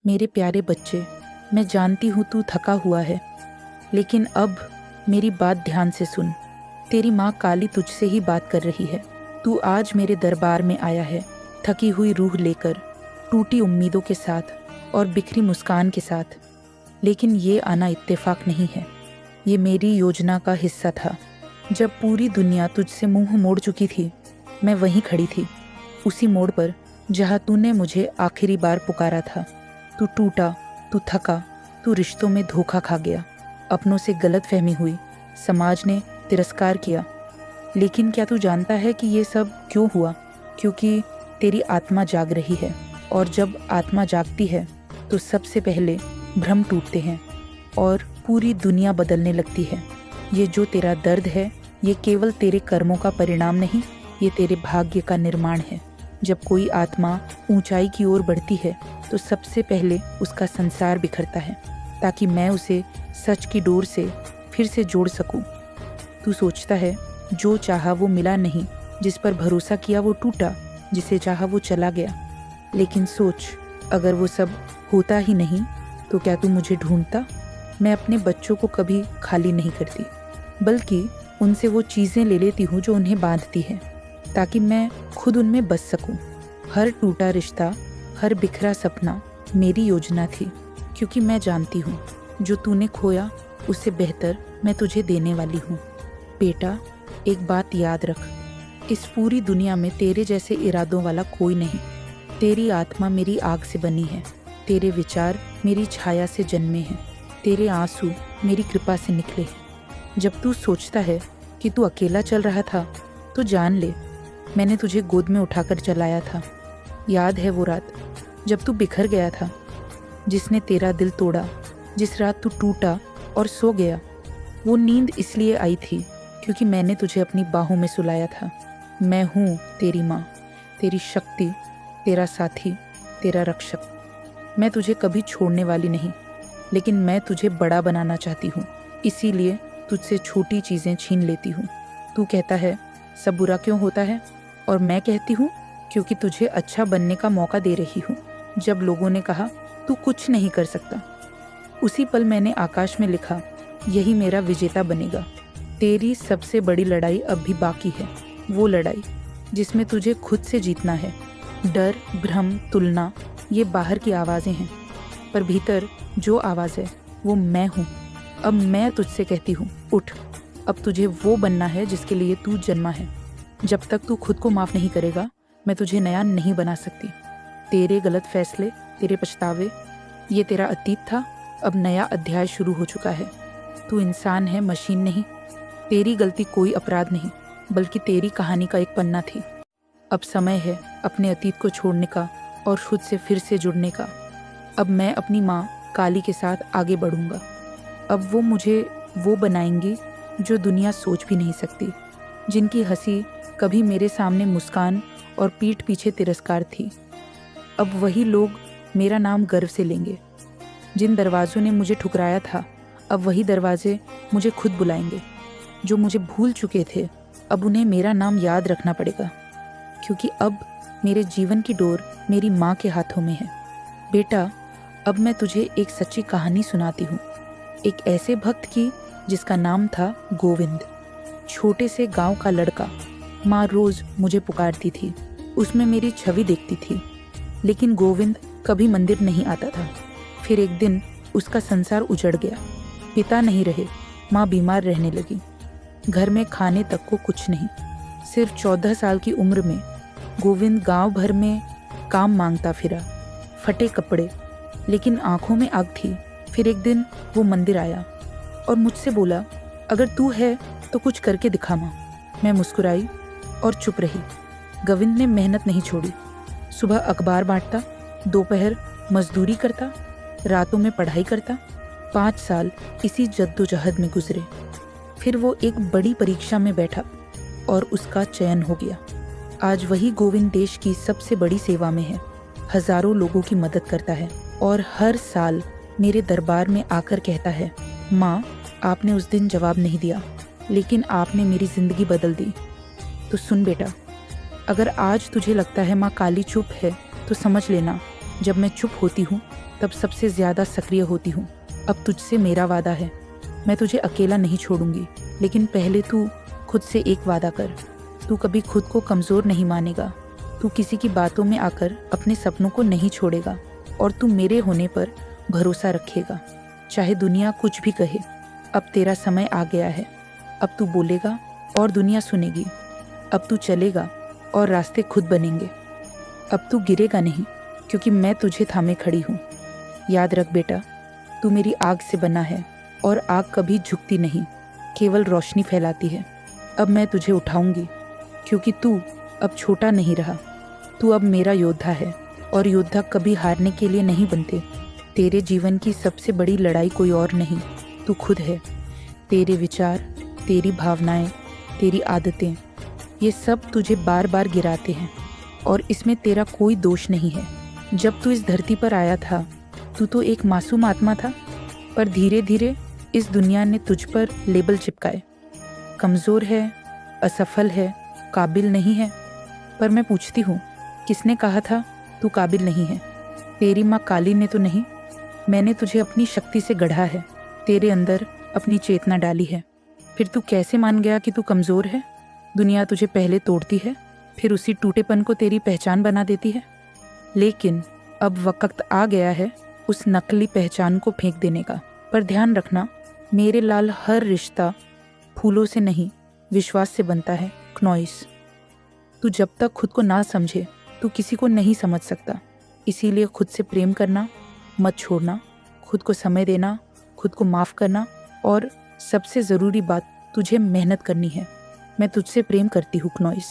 मेरे प्यारे बच्चे, मैं जानती हूँ तू थका हुआ है, लेकिन अब मेरी बात ध्यान से सुन। तेरी माँ काली तुझसे ही बात कर रही है। तू आज मेरे दरबार में आया है, थकी हुई रूह लेकर, टूटी उम्मीदों के साथ और बिखरी मुस्कान के साथ। लेकिन ये आना इत्तेफाक नहीं है, ये मेरी योजना का हिस्सा था। जब पूरी दुनिया तुझसे मुंह मोड़ चुकी थी, मैं वहीं खड़ी थी, उसी मोड़ पर जहाँ तूने मुझे आखिरी बार पुकारा था। तू टूटा, तू थका, तू रिश्तों में धोखा खा गया, अपनों से गलतफहमी हुई, समाज ने तिरस्कार किया। लेकिन क्या तू जानता है कि ये सब क्यों हुआ? क्योंकि तेरी आत्मा जाग रही है, और जब आत्मा जागती है तो सबसे पहले भ्रम टूटते हैं और पूरी दुनिया बदलने लगती है। ये जो तेरा दर्द है, ये केवल तेरे कर्मों का परिणाम नहीं, ये तेरे भाग्य का निर्माण है। जब कोई आत्मा ऊंचाई की ओर बढ़ती है तो सबसे पहले उसका संसार बिखरता है, ताकि मैं उसे सच की डोर से फिर से जोड़ सकूं। तू सोचता है जो चाहा वो मिला नहीं, जिस पर भरोसा किया वो टूटा, जिसे चाहा वो चला गया। लेकिन सोच, अगर वो सब होता ही नहीं तो क्या तू मुझे ढूंढता? मैं अपने बच्चों को कभी खाली नहीं करती, बल्कि उनसे वो चीज़ें ले लेती हूँ जो उन्हें बांधती हैं, ताकि मैं खुद उनमें बस सकूं। हर टूटा रिश्ता, हर बिखरा सपना मेरी योजना थी, क्योंकि मैं जानती हूँ जो तूने खोया उससे बेहतर मैं तुझे देने वाली हूँ। बेटा, एक बात याद रख, इस पूरी दुनिया में तेरे जैसे इरादों वाला कोई नहीं। तेरी आत्मा मेरी आग से बनी है, तेरे विचार मेरी छाया से जन्मे हैं, तेरे आंसू मेरी कृपा से निकले हैं। जब तू सोचता है कि तू अकेला चल रहा था, तो जान ले मैंने तुझे गोद में उठाकर चलाया था। याद है वो रात जब तू बिखर गया था, जिसने तेरा दिल तोड़ा, जिस रात तू टूटा और सो गया? वो नींद इसलिए आई थी क्योंकि मैंने तुझे अपनी बाहों में सुलाया था। मैं हूँ तेरी माँ, तेरी शक्ति, तेरा साथी, तेरा रक्षक। मैं तुझे कभी छोड़ने वाली नहीं, लेकिन मैं तुझे बड़ा बनाना चाहती हूँ, इसीलिए तुझसे छोटी चीज़ें छीन लेती हूँ। तू कहता है सब बुरा क्यों होता है, और मैं कहती हूँ क्योंकि तुझे अच्छा बनने का मौका दे रही हूँ। जब लोगों ने कहा तू कुछ नहीं कर सकता, उसी पल मैंने आकाश में लिखा यही मेरा विजेता बनेगा। तेरी सबसे बड़ी लड़ाई अब भी बाकी है, वो लड़ाई जिसमें तुझे खुद से जीतना है। डर, भ्रम, तुलना, ये बाहर की आवाज़ें हैं, पर भीतर जो आवाज़ है वो मैं हूँ। अब मैं तुझसे कहती हूँ, उठ। अब तुझे वो बनना है जिसके लिए तू जन्मा है। जब तक तू खुद को माफ़ नहीं करेगा, मैं तुझे नया नहीं बना सकती। तेरे गलत फैसले, तेरे पछतावे, ये तेरा अतीत था। अब नया अध्याय शुरू हो चुका है। तू इंसान है, मशीन नहीं। तेरी गलती कोई अपराध नहीं, बल्कि तेरी कहानी का एक पन्ना थी। अब समय है अपने अतीत को छोड़ने का और खुद से फिर से जुड़ने का। अब मैं अपनी माँ काली के साथ आगे बढ़ूंगा। अब वो मुझे वो बनाएंगी जो दुनिया सोच भी नहीं सकती, जिनकी हंसी कभी मेरे सामने मुस्कान और पीठ पीछे तिरस्कार थी। अब वही लोग मेरा नाम गर्व से लेंगे। जिन दरवाज़ों ने मुझे ठुकराया था, अब वही दरवाजे मुझे खुद बुलाएंगे। जो मुझे भूल चुके थे, अब उन्हें मेरा नाम याद रखना पड़ेगा, क्योंकि अब मेरे जीवन की डोर मेरी माँ के हाथों में है। बेटा, अब मैं तुझे एक सच्ची कहानी सुनाती हूँ, एक ऐसे भक्त की जिसका नाम था गोविंद। छोटे से गांव का लड़का। माँ रोज़ मुझे पुकारती थी, उसमें मेरी छवि देखती थी, लेकिन गोविंद कभी मंदिर नहीं आता था। फिर एक दिन उसका संसार उजड़ गया। पिता नहीं रहे, माँ बीमार रहने लगी। घर में खाने तक को कुछ नहीं। सिर्फ 14 साल की उम्र में गोविंद गांव भर में काम मांगता फिरा, फटे कपड़े, लेकिन आंखों में आग थी। फिर एक दिन वो मंदिर आया और मुझसे बोला, अगर तू है तो कुछ करके दिखा माँ। मैं मुस्कुराई और चुप रही। गोविंद ने मेहनत नहीं छोड़ी। सुबह अखबार बांटता, दोपहर मजदूरी करता, रातों में पढ़ाई करता। 5 साल इसी जद्दोजहद में गुजरे। फिर वो एक बड़ी परीक्षा में बैठा और उसका चयन हो गया। आज वही गोविंद देश की सबसे बड़ी सेवा में है, हजारों लोगों की मदद करता है और हर साल मेरे दरबार में आकर कहता है, माँ आपने उस दिन जवाब नहीं दिया, लेकिन आपने मेरी ज़िंदगी बदल दी। तो सुन बेटा, अगर आज तुझे लगता है माँ काली चुप है, तो समझ लेना, जब मैं चुप होती हूँ तब सबसे ज़्यादा सक्रिय होती हूँ। अब तुझसे मेरा वादा है, मैं तुझे अकेला नहीं छोड़ूंगी। लेकिन पहले तू खुद से एक वादा कर। तू कभी खुद को कमज़ोर नहीं मानेगा। तू किसी की बातों में आकर अपने सपनों को नहीं छोड़ेगा और तू मेरे होने पर भरोसा रखेगा, चाहे दुनिया कुछ भी कहे। अब तेरा समय आ गया है। अब तू बोलेगा और दुनिया सुनेगी। अब तू चलेगा और रास्ते खुद बनेंगे। अब तू गिरेगा नहीं, क्योंकि मैं तुझे थामे खड़ी हूँ। याद रख बेटा, तू मेरी आग से बना है और आग कभी झुकती नहीं, केवल रोशनी फैलाती है। अब मैं तुझे उठाऊंगी, क्योंकि तू अब छोटा नहीं रहा। तू अब मेरा योद्धा है और योद्धा कभी हारने के लिए नहीं बनते। तेरे जीवन की सबसे बड़ी लड़ाई कोई और नहीं, तू खुद है। तेरे विचार, तेरी भावनाएं, तेरी आदतें, ये सब तुझे बार बार गिराते हैं और इसमें तेरा कोई दोष नहीं है। जब तू इस धरती पर आया था, तू तो एक मासूम आत्मा था, पर धीरे धीरे इस दुनिया ने तुझ पर लेबल चिपकाए। कमज़ोर है, असफल है, काबिल नहीं है। पर मैं पूछती हूँ, किसने कहा था तू काबिल नहीं है? तेरी माँ काली ने तो नहीं। मैंने तुझे अपनी शक्ति से गढ़ा है, तेरे अंदर अपनी चेतना डाली है। फिर तू कैसे मान गया कि तू कमज़ोर है? दुनिया तुझे पहले तोड़ती है, फिर उसी टूटेपन को तेरी पहचान बना देती है। लेकिन अब वक्त आ गया है उस नकली पहचान को फेंक देने का। पर ध्यान रखना, मेरे लाल, हर रिश्ता फूलों से नहीं, विश्वास से बनता है। क्नॉइस, तू जब तक खुद को ना समझे तू किसी को नहीं समझ सकता। इसीलिए खुद से प्रेम करना मत छोड़ना, खुद को समय देना, खुद को माफ़ करना, और सबसे ज़रूरी बात, तुझे मेहनत करनी है। मैं तुझसे प्रेम करती हूँ क्नॉइस।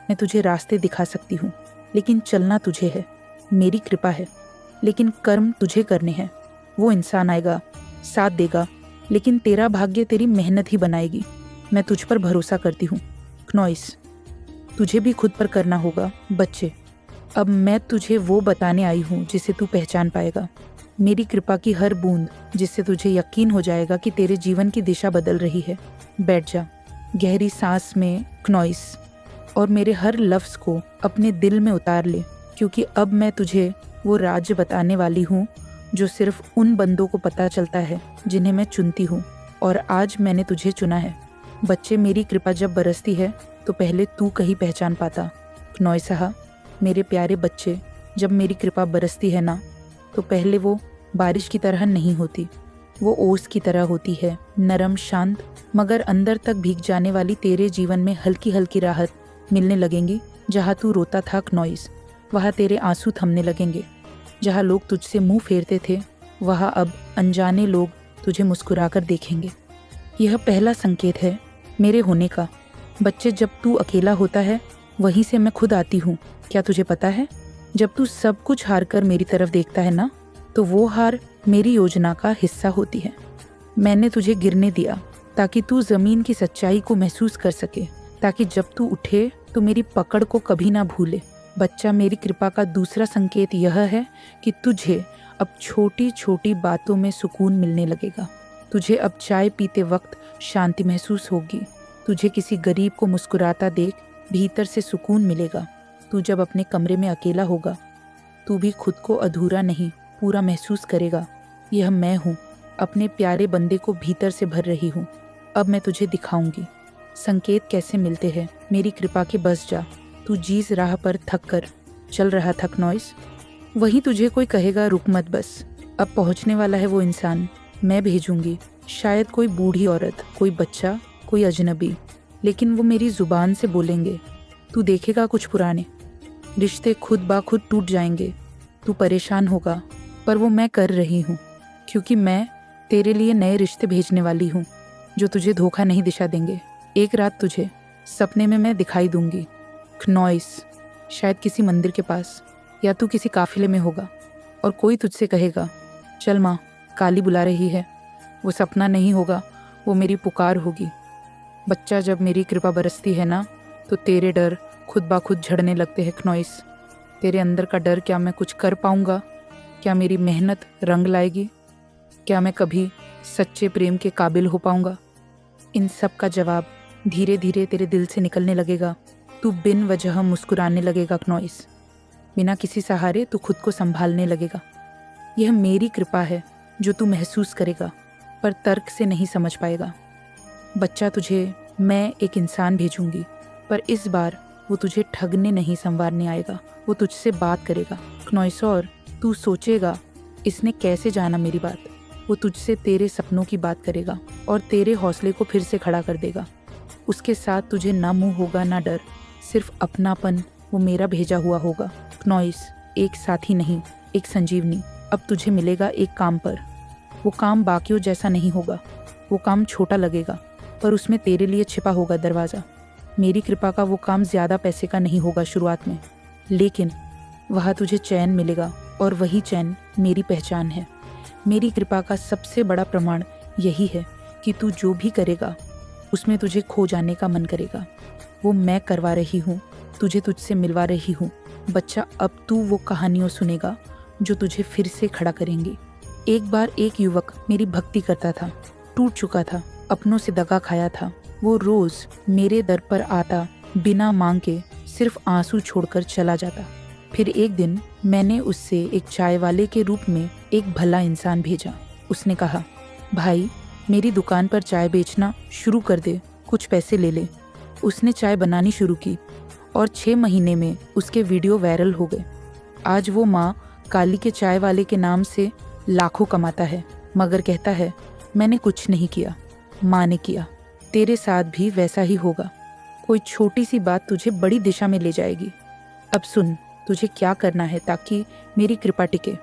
मैं तुझे रास्ते दिखा सकती हूँ, लेकिन चलना तुझे है। मेरी कृपा है, लेकिन कर्म तुझे करने हैं। वो इंसान आएगा, साथ देगा, लेकिन तेरा भाग्य तेरी मेहनत ही बनाएगी। मैं तुझ पर भरोसा करती हूँ क्नॉइस। तुझे भी खुद पर करना होगा बच्चे। अब मैं तुझे वो बताने आई हूँ जिसे तू पहचान पाएगा। मेरी कृपा की हर बूंद, जिससे तुझे यकीन हो जाएगा कि तेरे जीवन की दिशा बदल रही है। बैठ जा गहरी सांस में क्नॉइस, और मेरे हर लफ्ज़ को अपने दिल में उतार ले, क्योंकि अब मैं तुझे वो राज बताने वाली हूँ जो सिर्फ उन बंदों को पता चलता है जिन्हें मैं चुनती हूँ। और आज मैंने तुझे चुना है। बच्चे, मेरी कृपा जब बरसती है तो पहले तू कहीं पहचान पाता। क्नॉइसहा, मेरे प्यारे बच्चे, जब मेरी कृपा बरसती है ना, तो पहले वो बारिश की तरह नहीं होती। वो ओस की तरह होती है, नरम, शांत, मगर अंदर तक भीग जाने वाली। तेरे जीवन में हल्की हल्की राहत मिलने लगेंगी। जहाँ तू रोता था क्नॉइस, वहाँ तेरे आंसू थमने लगेंगे। जहाँ लोग तुझसे मुंह फेरते थे, वहाँ अब अनजाने लोग तुझे मुस्कुराकर देखेंगे। यह पहला संकेत है मेरे होने का। बच्चे, जब तू अकेला होता है, वहीं से मैं खुद आती हूँ। क्या तुझे पता है, जब तू सब कुछ हार कर मेरी तरफ देखता है ना, तो वो हार मेरी योजना का हिस्सा होती है। मैंने तुझे गिरने दिया ताकि तू ज़मीन की सच्चाई को महसूस कर सके, ताकि जब तू उठे तो मेरी पकड़ को कभी ना भूले। बच्चा, मेरी कृपा का दूसरा संकेत यह है कि तुझे अब छोटी छोटी बातों में सुकून मिलने लगेगा। तुझे अब चाय पीते वक्त शांति महसूस होगी। तुझे किसी गरीब को मुस्कुराता देख भीतर से सुकून मिलेगा। तू जब अपने कमरे में अकेला होगा, तू भी खुद को अधूरा नहीं, पूरा महसूस करेगा। यह मैं हूँ, अपने प्यारे बंदे को भीतर से भर रही हूँ। अब मैं तुझे दिखाऊंगी संकेत कैसे मिलते हैं। मेरी कृपा के बस जा। तू जिस राह पर थक कर चल रहा था क्नॉइस, वहीं तुझे कोई कहेगा रुक मत, बस अब पहुँचने वाला है वो इंसान। मैं भेजूंगी, शायद कोई बूढ़ी औरत, कोई बच्चा, कोई अजनबी, लेकिन वो मेरी ज़ुबान से बोलेंगे। तू देखेगा कुछ पुराने रिश्ते खुद ब खुद टूट जाएंगे। तू परेशान होगा, पर वो मैं कर रही हूँ, क्योंकि मैं तेरे लिए नए रिश्ते भेजने वाली हूँ जो तुझे धोखा नहीं दिशा देंगे। एक रात तुझे सपने में मैं दिखाई दूंगी क्नॉइस, शायद किसी मंदिर के पास, या तू किसी काफिले में होगा और कोई तुझसे कहेगा, चल माँ, काली बुला रही है। वो सपना नहीं होगा, वो मेरी पुकार होगी। बच्चा, जब मेरी कृपा बरसती है ना, तो तेरे डर खुद ब खुद झड़ने लगते हैं क्नॉइस। तेरे अंदर का डर, क्या मैं कुछ कर पाऊँगा? क्या मेरी मेहनत रंग लाएगी? क्या मैं कभी सच्चे प्रेम के काबिल हो पाऊँगा? इन सब का जवाब धीरे धीरे तेरे दिल से निकलने लगेगा। तू बिन वजह मुस्कुराने लगेगा क्नॉइस। बिना किसी सहारे तू खुद को संभालने लगेगा। यह मेरी कृपा है जो तू महसूस करेगा पर तर्क से नहीं समझ पाएगा। बच्चा, तुझे मैं एक इंसान भेजूंगी, पर इस बार वो तुझे ठगने नहीं संवारने आएगा, वो तुझसे बात करेगा। क्नॉइसॉर, तू सोचेगा इसने कैसे जाना मेरी बात। वो तुझसे तेरे सपनों की बात करेगा और तेरे हौसले को फिर से खड़ा कर देगा। उसके साथ तुझे ना मुंह होगा ना डर, सिर्फ अपनापन। वो मेरा भेजा हुआ होगा। क्नॉइस, एक साथी नहीं, एक संजीवनी। अब तुझे मिलेगा एक काम पर। वो काम बाकियों जैसा नहीं होगा। वो काम छोटा लगेगा पर उसमें तेरे लिए छिपा होगा दरवाज़ा। मेरी कृपा का वो काम ज़्यादा पैसे का नहीं होगा शुरुआत में, लेकिन वहाँ तुझे चैन मिलेगा और वही चैन मेरी पहचान है। मेरी कृपा का सबसे बड़ा प्रमाण यही है कि तू जो भी करेगा उसमें तुझे खो जाने का मन करेगा। वो मैं करवा रही हूँ, तुझे तुझसे मिलवा रही हूँ। बच्चा, अब तू वो कहानियों सुनेगा जो तुझे फिर से खड़ा करेंगी। एक बार एक युवक मेरी भक्ति करता था, टूट चुका था, अपनों से दगा खाया था। वो रोज मेरे दर पर आता, बिना मांग के सिर्फ आंसू छोड़कर चला जाता। फिर एक दिन मैंने उससे एक चाय वाले के रूप में एक भला इंसान भेजा। उसने कहा, भाई मेरी दुकान पर चाय बेचना शुरू कर दे, कुछ पैसे ले ले। उसने चाय बनानी शुरू की और 6 महीने में उसके वीडियो वायरल हो गए। आज वो माँ काली के चाय वाले के नाम से लाखों कमाता है, मगर कहता है मैंने कुछ नहीं किया, माँ ने किया। तेरे साथ भी वैसा ही होगा। कोई छोटी सी बात तुझे बड़ी दिशा में ले जाएगी। अब सुन, तुझे क्या करना है ताकि मेरी कृपा टिके।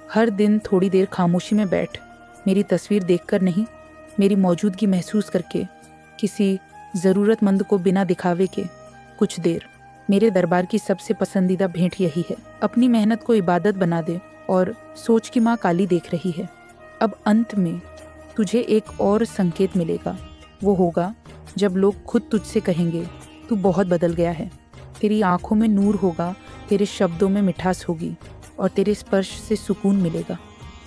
हर दिन थोड़ी देर खामोशी में बैठ, मेरी तस्वीर देखकर नहीं, मेरी मौजूदगी महसूस करके। किसी ज़रूरतमंद को बिना दिखावे के कुछ देर। मेरे दरबार की सबसे पसंदीदा भेंट यही है। अपनी मेहनत को इबादत बना दे और सोच कि माँ काली देख रही है। अब अंत में तुझे एक और संकेत मिलेगा। वो होगा जब लोग खुद तुझसे कहेंगे तू बहुत बदल गया है। तेरी आंखों में नूर होगा, तेरे शब्दों में मिठास होगी और तेरे स्पर्श से सुकून मिलेगा।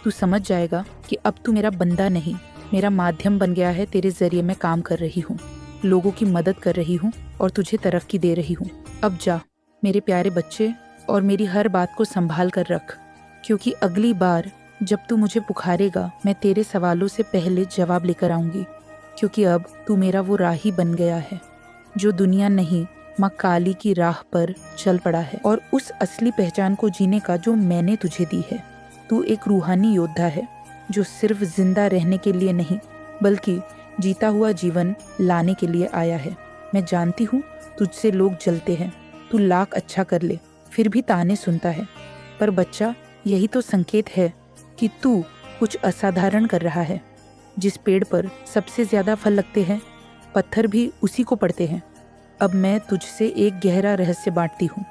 तू समझ जाएगा कि अब तू मेरा बंदा नहीं, मेरा माध्यम बन गया है। तेरे जरिए मैं काम कर रही हूँ, लोगों की मदद कर रही हूँ और तुझे तरक्की दे रही हूँ। अब जा मेरे प्यारे बच्चे, और मेरी हर बात को संभाल कर रख, क्योंकि अगली बार जब तू मुझे पुकारेगा मैं तेरे सवालों से पहले जवाब लेकर आऊँगी। क्योंकि अब तू मेरा वो राही बन गया है जो दुनिया नहीं, माँ काली की राह पर चल पड़ा है, और उस असली पहचान को जीने का जो मैंने तुझे दी है। तू एक रूहानी योद्धा है जो सिर्फ जिंदा रहने के लिए नहीं बल्कि जीता हुआ जीवन लाने के लिए आया है। मैं जानती हूँ तुझसे लोग जलते हैं, तू लाख अच्छा कर ले फिर भी ताने सुनता है, पर बच्चा यही तो संकेत है कि तू कुछ असाधारण कर रहा है। जिस पेड़ पर सबसे ज्यादा फल लगते हैं, पत्थर भी उसी को पड़ते हैं। अब मैं तुझसे एक गहरा रहस्य बांटती हूँ।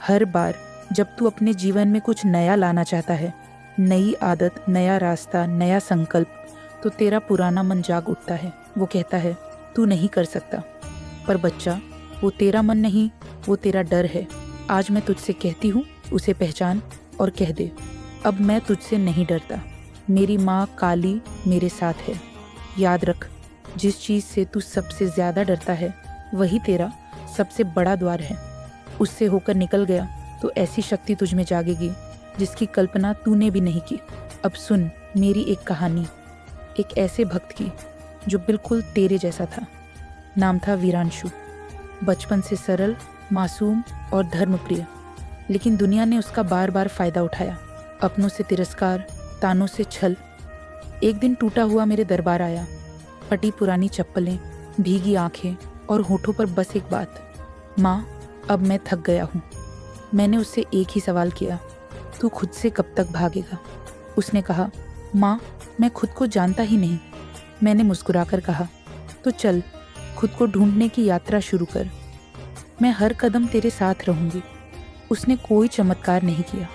हर बार जब तू अपने जीवन में कुछ नया लाना चाहता है, नई आदत, नया रास्ता, नया संकल्प, तो तेरा पुराना मन जाग उठता है। वो कहता है तू नहीं कर सकता। पर बच्चा, वो तेरा मन नहीं, वो तेरा डर है। आज मैं तुझसे कहती हूँ, उसे पहचान और कह दे, अब मैं तुझसे नहीं डरता। मेरी माँ काली मेरे साथ है। याद रख, जिस चीज़ से तू सबसे ज़्यादा डरता है वही तेरा सबसे बड़ा द्वार है। उससे होकर निकल गया तो ऐसी शक्ति तुझ में जागेगी जिसकी कल्पना तूने भी नहीं की। अब सुन मेरी एक कहानी, एक ऐसे भक्त की जो बिल्कुल तेरे जैसा था। नाम था वीरांशु। बचपन से सरल, मासूम और धर्मप्रिय, लेकिन दुनिया ने उसका बार बार फ़ायदा उठाया। अपनों से तिरस्कार, तानों से छल। एक दिन टूटा हुआ मेरे दरबार आया, फटी पुरानी चप्पलें, भीगी आंखें और होठों पर बस एक बात, माँ अब मैं थक गया हूँ। मैंने उससे एक ही सवाल किया, तू खुद से कब तक भागेगा? उसने कहा, माँ मैं खुद को जानता ही नहीं। मैंने मुस्कुराकर कहा, तो चल खुद को ढूंढने की यात्रा शुरू कर, मैं हर कदम तेरे साथ रहूँगी। उसने कोई चमत्कार नहीं किया,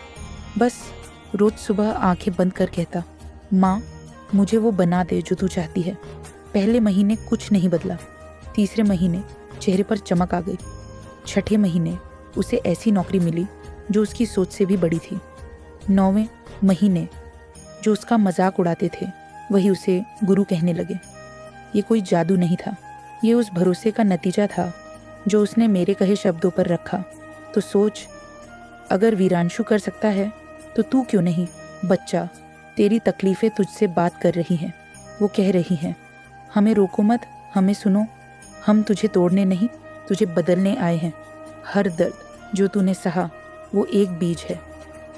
बस रोज सुबह आंखें बंद कर कहता, माँ मुझे वो बना दे जो तू चाहती है। पहले महीने कुछ नहीं बदला, तीसरे महीने चेहरे पर चमक आ गई, छठे महीने उसे ऐसी नौकरी मिली जो उसकी सोच से भी बड़ी थी। 9वें महीने जो उसका मजाक उड़ाते थे वही उसे गुरु कहने लगे। ये कोई जादू नहीं था, ये उस भरोसे का नतीजा था जो उसने मेरे कहे शब्दों पर रखा। तो सोच, अगर वीरांशु कर सकता है तो तू क्यों नहीं? बच्चा, तेरी तकलीफ़ें तुझसे बात कर रही हैं। वो कह रही हैं, हमें रोको मत, हमें सुनो। हम तुझे तोड़ने नहीं, तुझे बदलने आए हैं। हर दर्द जो तूने सहा वो एक बीज है,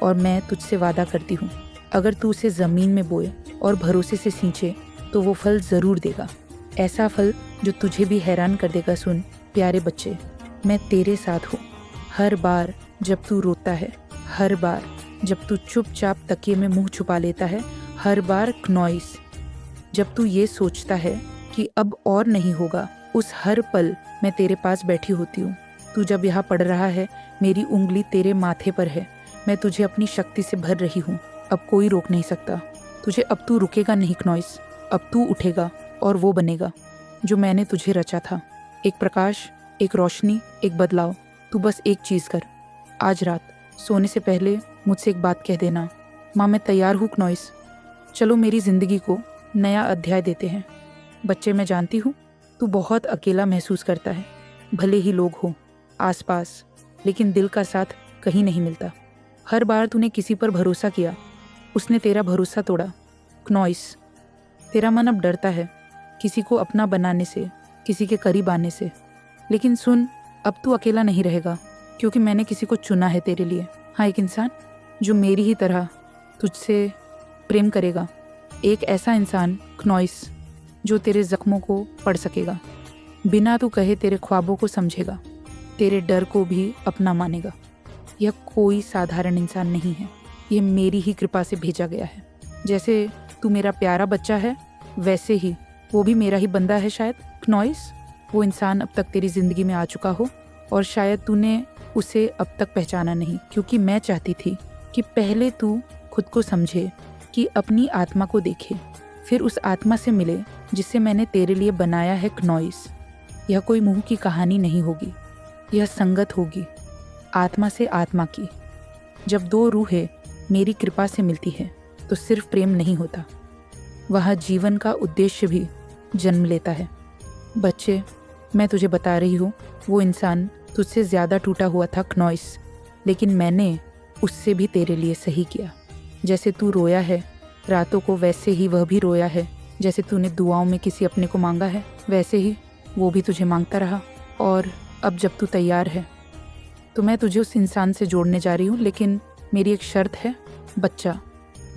और मैं तुझसे वादा करती हूँ, अगर तू उसे ज़मीन में बोए और भरोसे से सींचे तो वो फल ज़रूर देगा। ऐसा फल जो तुझे भी हैरान कर देगा। सुन प्यारे बच्चे, मैं तेरे साथ हूँ। हर बार जब तू रोता है, हर बार जब तू चुपचाप तकिए में मुंह छुपा लेता है, हर बार क्नॉइस जब तू ये सोचता है कि अब और नहीं होगा, उस हर पल मैं तेरे पास बैठी होती हूँ। तू जब यहाँ पढ़ रहा है, मेरी उंगली तेरे माथे पर है। मैं तुझे अपनी शक्ति से भर रही हूँ। अब कोई रोक नहीं सकता तुझे। अब तू रुकेगा नहीं क्नॉइस, अब तू उठेगा और वो बनेगा जो मैंने तुझे रचा था। एक प्रकाश, एक रोशनी, एक बदलाव। तू बस एक चीज़ कर, आज रात सोने से पहले मुझसे एक बात कह देना, माँ मैं तैयार हूँ क्नॉइस, चलो मेरी ज़िंदगी को नया अध्याय देते हैं। बच्चे, मैं जानती हूँ तू बहुत अकेला महसूस करता है। भले ही लोग हों आसपास, लेकिन दिल का साथ कहीं नहीं मिलता। हर बार तूने किसी पर भरोसा किया, उसने तेरा भरोसा तोड़ा। क्नॉइस, तेरा मन अब डरता है किसी को अपना बनाने से, किसी के करीब आने से। लेकिन सुन, अब तू अकेला नहीं रहेगा, क्योंकि मैंने किसी को चुना है तेरे लिए। हाँ, एक इंसान जो मेरी ही तरह तुझसे प्रेम करेगा। एक ऐसा इंसान क्नॉइस जो तेरे जख्मों को पढ़ सकेगा, बिना तू कहे तेरे ख्वाबों को समझेगा, तेरे डर को भी अपना मानेगा। यह कोई साधारण इंसान नहीं है, यह मेरी ही कृपा से भेजा गया है। जैसे तू मेरा प्यारा बच्चा है, वैसे ही वो भी मेरा ही बंदा है शायद। क्नॉइस, वो इंसान अब तक तेरी ज़िंदगी में आ चुका हो, और शायद तूने उसे अब तक पहचाना नहीं, क्योंकि मैं चाहती थी कि पहले तू खुद को समझे, कि अपनी आत्मा को देखे, फिर उस आत्मा से मिले जिसे मैंने तेरे लिए बनाया है। क्नॉइस, यह कोई मुंह की कहानी नहीं होगी, यह संगत होगी आत्मा से आत्मा की। जब दो रूहें मेरी कृपा से मिलती है तो सिर्फ प्रेम नहीं होता, वहाँ जीवन का उद्देश्य भी जन्म लेता है। बच्चे, मैं तुझे बता रही हूँ, वो इंसान तुझसे ज़्यादा टूटा हुआ था क्नॉइस, लेकिन मैंने उससे भी तेरे लिए सही किया। जैसे तू रोया है रातों को, वैसे ही वह भी रोया है। जैसे तूने दुआओं में किसी अपने को मांगा है, वैसे ही वो भी तुझे मांगता रहा। और अब जब तू तैयार है तो मैं तुझे उस इंसान से जोड़ने जा रही हूँ, लेकिन मेरी एक शर्त है। बच्चा,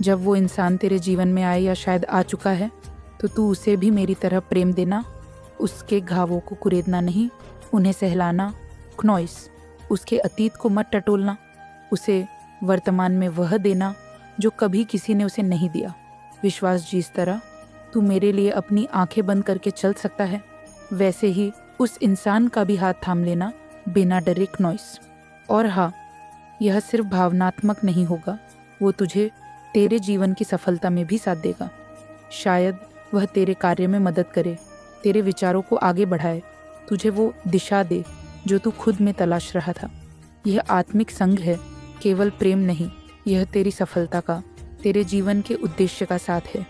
जब वो इंसान तेरे जीवन में आए या शायद आ चुका है, तो तू उसे भी मेरी तरह प्रेम देना, उसके घावों को कुरेदना नहीं, उन्हें सहलाना। क्नॉइस, उसके अतीत को मत टटोलना, उसे वर्तमान में वह देना जो कभी किसी ने उसे नहीं दिया। विश्वास, जिस तरह तू मेरे लिए अपनी आंखें बंद करके चल सकता है, वैसे ही उस इंसान का भी हाथ थाम लेना बिना डरे। क्नॉइस, और हाँ, यह सिर्फ भावनात्मक नहीं होगा, वो तुझे तेरे जीवन की सफलता में भी साथ देगा। शायद वह तेरे कार्य में मदद करे, तेरे विचारों को आगे बढ़ाए, तुझे वो दिशा दे जो तू खुद में तलाश रहा था। यह आत्मिक संग है, केवल प्रेम नहीं। यह तेरी सफलता का, तेरे जीवन के उद्देश्य का साथ है।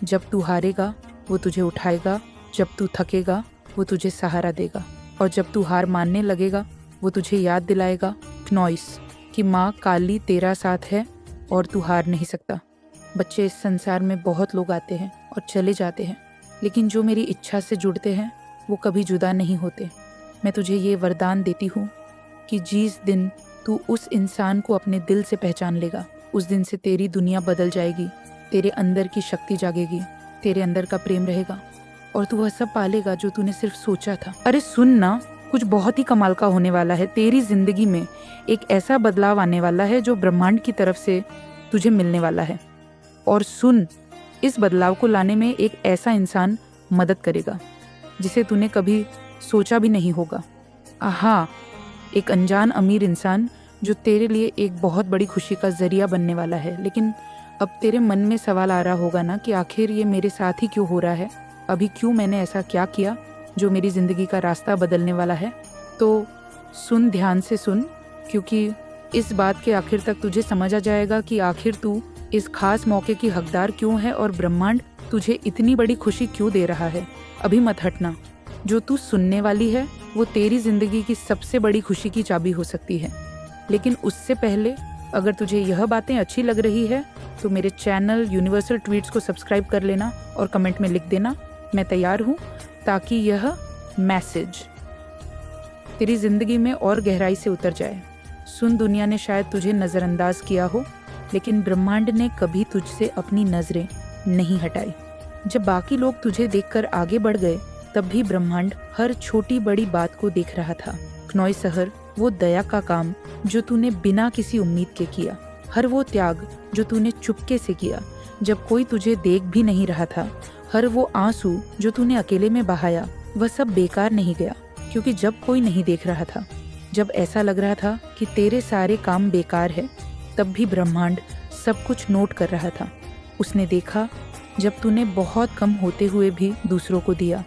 जब तू हारेगा वो तुझे उठाएगा, जब तू थकेगा वो तुझे सहारा देगा, और जब तू हार मानने लगेगा वो तुझे याद दिलाएगा क्नॉइस कि माँ काली तेरा साथ है और तू हार नहीं सकता। बच्चे, इस संसार में बहुत लोग आते हैं और चले जाते हैं, लेकिन जो मेरी इच्छा से जुड़ते हैं वो कभी जुदा नहीं होते। मैं तुझे ये वरदान देती हूँ कि जिस दिन तू उस इंसान को अपने दिल से पहचान लेगा, उस दिन से तेरी दुनिया बदल जाएगी, तेरे अंदर की शक्ति जागेगी, तेरे अंदर का प्रेम रहेगा, और तू वह सब पालेगा जो तूने सिर्फ सोचा था। अरे सुन ना, कुछ बहुत ही कमाल का होने वाला है। तेरी जिंदगी में एक ऐसा बदलाव आने वाला है जो ब्रह्मांड की तरफ से तुझे मिलने वाला है। और सुन, इस बदलाव को लाने में एक ऐसा इंसान मदद करेगा जिसे तूने कभी सोचा भी नहीं होगा। हाँ, एक अनजान अमीर इंसान जो तेरे लिए एक बहुत बड़ी खुशी का जरिया बनने वाला है। लेकिन अब तेरे मन में सवाल आ रहा होगा ना कि आखिर ये मेरे साथ ही क्यों हो रहा है, अभी क्यों मैंने ऐसा क्या किया जो मेरी ज़िंदगी का रास्ता बदलने वाला है। तो सुन, ध्यान से सुन, क्योंकि इस बात के आखिर तक तुझे समझ आ जाएगा कि आखिर तू इस खास मौके की हकदार क्यों है और ब्रह्मांड तुझे इतनी बड़ी खुशी क्यों दे रहा है। अभी मत हटना, जो तू सुनने वाली है वो तेरी ज़िंदगी की सबसे बड़ी खुशी की चाबी हो सकती है। लेकिन उससे पहले अगर तुझे यह बातें अच्छी लग रही है तो मेरे चैनल यूनिवर्सल ट्वीट्स को सब्सक्राइब कर लेना और कमेंट में लिख देना मैं तैयार हूँ, ताकि यह मैसेज तेरी ज़िंदगी में और गहराई से उतर जाए। सुन, दुनिया ने शायद तुझे नज़रअंदाज किया हो, लेकिन ब्रह्मांड ने कभी तुझसे अपनी नज़रें नहीं हटाई। जब बाकी लोग तुझे देखकर आगे बढ़ गए, तब भी ब्रह्मांड हर छोटी बड़ी बात को देख रहा था। खनोई सहर, वो दया का काम जो तूने बिना किसी उम्मीद के किया, हर वो त्याग जो तूने चुपके से किया जब कोई तुझे देख भी नहीं रहा था, हर वो आंसू जो तूने अकेले में बहाया, वह सब बेकार नहीं गया, क्योंकि जब कोई नहीं देख रहा था, जब ऐसा लग रहा था कि तेरे सारे काम बेकार है, तब भी ब्रह्मांड सब कुछ नोट कर रहा था। उसने देखा जब तूने बहुत कम होते हुए भी दूसरों को दिया।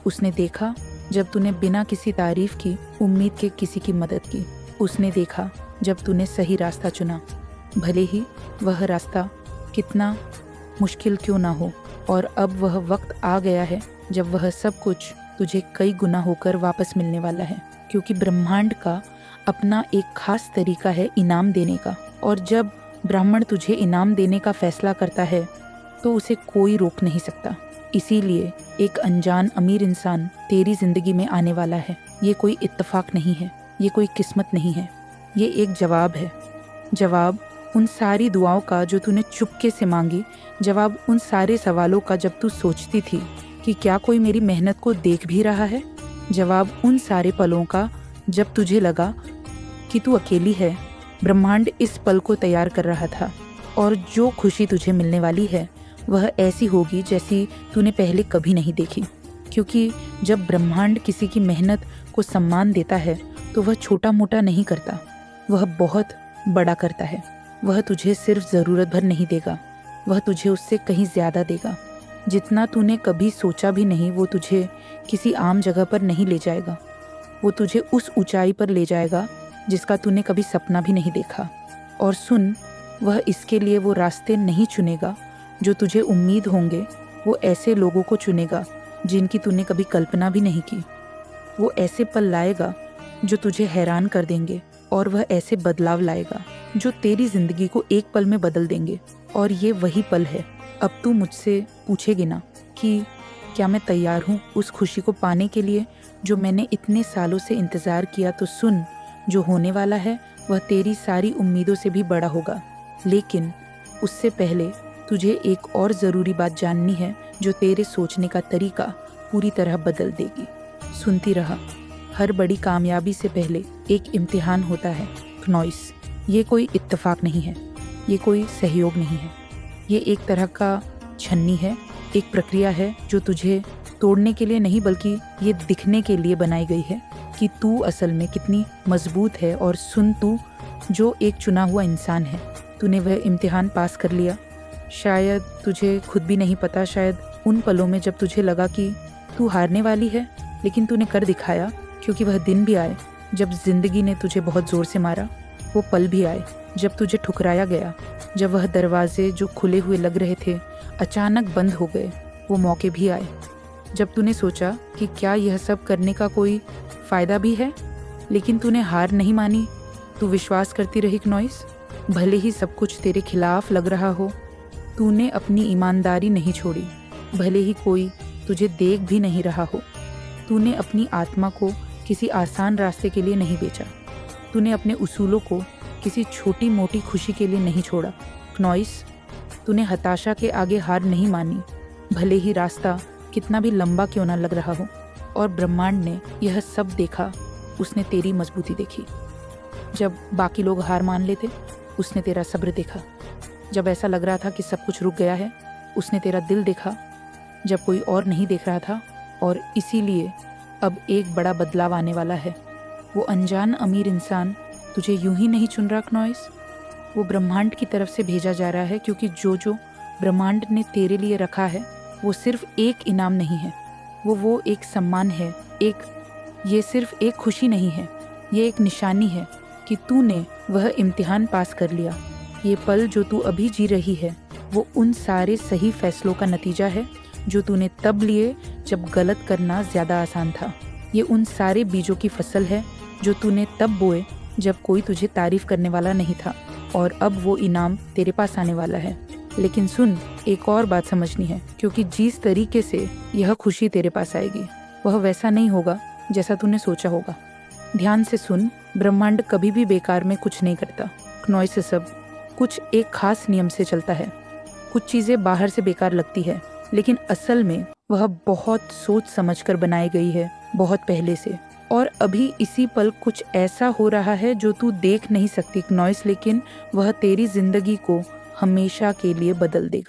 उसने देखा जब तूने बिना किसी तारीफ की उम्मीद के किसी की मदद की। उसने देखा जब तूने सही रास्ता चुना, भले ही वह रास्ता कितना मुश्किल क्यों ना हो। और अब वह वक्त आ गया है जब वह सब कुछ तुझे कई गुना होकर वापस मिलने वाला है, क्योंकि ब्रह्मांड का अपना एक खास तरीका है इनाम देने का। और जब ब्राह्मण तुझे इनाम देने का फैसला करता है तो उसे कोई रोक नहीं सकता। इसीलिए एक अनजान अमीर इंसान तेरी जिंदगी में आने वाला है। ये कोई इत्तेफाक नहीं है, ये कोई किस्मत नहीं है, ये एक जवाब है। जवाब उन सारी दुआओं का जो तूने चुपके से मांगी, जवाब उन सारे सवालों का जब तू सोचती थी कि क्या कोई मेरी मेहनत को देख भी रहा है, जवाब उन सारे पलों का जब तुझे लगा कि तू अकेली है। ब्रह्मांड इस पल को तैयार कर रहा था, और जो खुशी तुझे मिलने वाली है वह ऐसी होगी जैसी तूने पहले कभी नहीं देखी। क्योंकि जब ब्रह्मांड किसी की मेहनत को सम्मान देता है तो वह छोटा मोटा नहीं करता, वह बहुत बड़ा करता है। वह तुझे सिर्फ ज़रूरत भर नहीं देगा, वह तुझे उससे कहीं ज़्यादा देगा। जितना तूने कभी सोचा भी नहीं, वो तुझे किसी आम जगह पर नहीं ले जाएगा, वो तुझे उस ऊंचाई पर ले जाएगा जिसका तूने कभी सपना भी नहीं देखा। और सुन, वह इसके लिए वो रास्ते नहीं चुनेगा जो तुझे उम्मीद होंगे, वो ऐसे लोगों को चुनेगा जिनकी तूने कभी कल्पना भी नहीं की। वो ऐसे पल लाएगा जो तुझे हैरान कर देंगे, और वह ऐसे बदलाव लाएगा जो तेरी ज़िंदगी को एक पल में बदल देंगे। और ये वही पल है। अब तू मुझसे पूछेगी ना कि क्या मैं तैयार हूँ उस खुशी को पाने के लिए जो मैंने इतने सालों से इंतज़ार किया। तो सुन, जो होने वाला है वह तेरी सारी उम्मीदों से भी बड़ा होगा। लेकिन उससे पहले तुझे एक और ज़रूरी बात जाननी है जो तेरे सोचने का तरीका पूरी तरह बदल देगी। सुनती रहा, हर बड़ी कामयाबी से पहले एक इम्तिहान होता है। खनोइस, ये कोई इत्तेफाक नहीं है, ये कोई सहयोग नहीं है, ये एक तरह का छन्नी है, एक प्रक्रिया है जो तुझे तोड़ने के लिए नहीं बल्कि ये दिखने के लिए बनाई गई है कि तू असल में कितनी मजबूत है। और सुन, तू जो एक चुना हुआ इंसान है, तूने वह इम्तिहान पास कर लिया। शायद तुझे खुद भी नहीं पता, शायद उन पलों में जब तुझे लगा कि तू हारने वाली है, लेकिन तूने कर दिखाया। क्योंकि वह दिन भी आए जब जिंदगी ने तुझे बहुत ज़ोर से मारा, वो पल भी आए जब तुझे ठुकराया गया, जब वह दरवाजे जो खुले हुए लग रहे थे अचानक बंद हो गए। वो मौके भी आए जब तूने सोचा कि क्या यह सब करने का कोई फ़ायदा भी है, लेकिन तूने हार नहीं मानी। तू विश्वास करती रही खनोइस, भले ही सब कुछ तेरे खिलाफ लग रहा हो। तूने अपनी ईमानदारी नहीं छोड़ी, भले ही कोई तुझे देख भी नहीं रहा हो। तूने अपनी आत्मा को किसी आसान रास्ते के लिए नहीं बेचा, तूने अपने उसूलों को किसी छोटी मोटी खुशी के लिए नहीं छोड़ा। खनोइस, तूने हताशा के आगे हार नहीं मानी, भले ही रास्ता कितना भी लंबा क्यों ना लग रहा हो। और ब्रह्मांड ने यह सब देखा, उसने तेरी मजबूती देखी। जब बाकी लोग हार मान लेते, उसने तेरा सब्र देखा। जब ऐसा लग रहा था कि सब कुछ रुक गया है, उसने तेरा दिल देखा जब कोई और नहीं देख रहा था। और इसीलिए अब एक बड़ा बदलाव आने वाला है। वो अनजान अमीर इंसान तुझे यूं ही नहीं चुन रहा खनोइस, वो ब्रह्मांड की तरफ से भेजा जा रहा है। क्योंकि जो ब्रह्मांड ने तेरे लिए रखा है वो सिर्फ एक इनाम नहीं है, वो एक सम्मान है। ये सिर्फ एक खुशी नहीं है, ये एक निशानी है कि तूने वह इम्तिहान पास कर लिया। ये पल जो तू अभी जी रही है वो उन सारे सही फैसलों का नतीजा है जो तूने तब लिए जब गलत करना ज़्यादा आसान था। ये उन सारे बीजों की फसल है जो तूने तब बोए जब कोई तुझे तारीफ करने वाला नहीं था। और अब वो इनाम तेरे पास आने वाला है। लेकिन सुन, एक और बात समझनी है, क्योंकि जिस तरीके से यह खुशी तेरे पास आएगी वह वैसा नहीं होगा जैसा तूने सोचा होगा। ध्यान से सुन, ब्रह्मांड कभी भी बेकार में कुछ नहीं करता। नॉइस से सब कुछ एक खास नियम से चलता है। कुछ चीजें बाहर से बेकार लगती है, लेकिन असल में वह बहुत सोच समझकर बनाई गई है, बहुत पहले से। और अभी इसी पल कुछ ऐसा हो रहा है जो तू देख नहीं सकती नॉइस, लेकिन वह तेरी जिंदगी को हमेशा के लिए बदल देगा।